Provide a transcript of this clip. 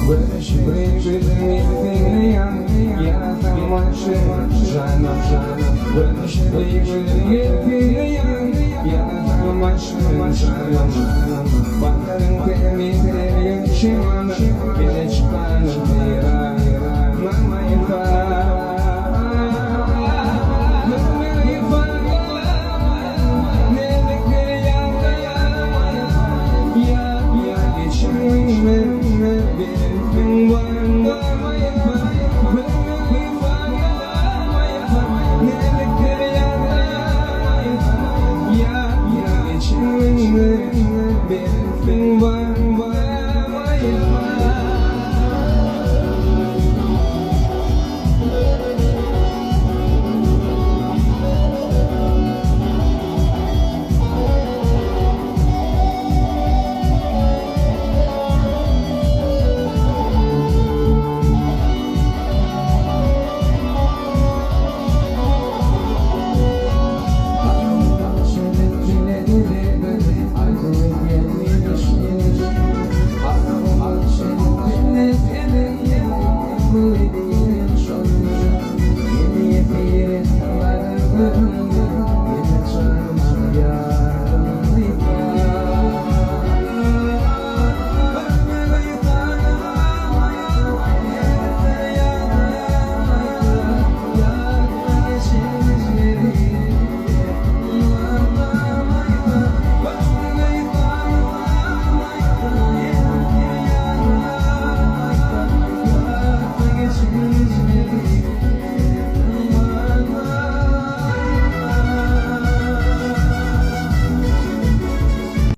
Barışık bir yan yaratan aşık canım Barışık bir yan yaratan aşık canım Bakarım temizler yaşaman bile çıkarım bir Mama ifade Benim var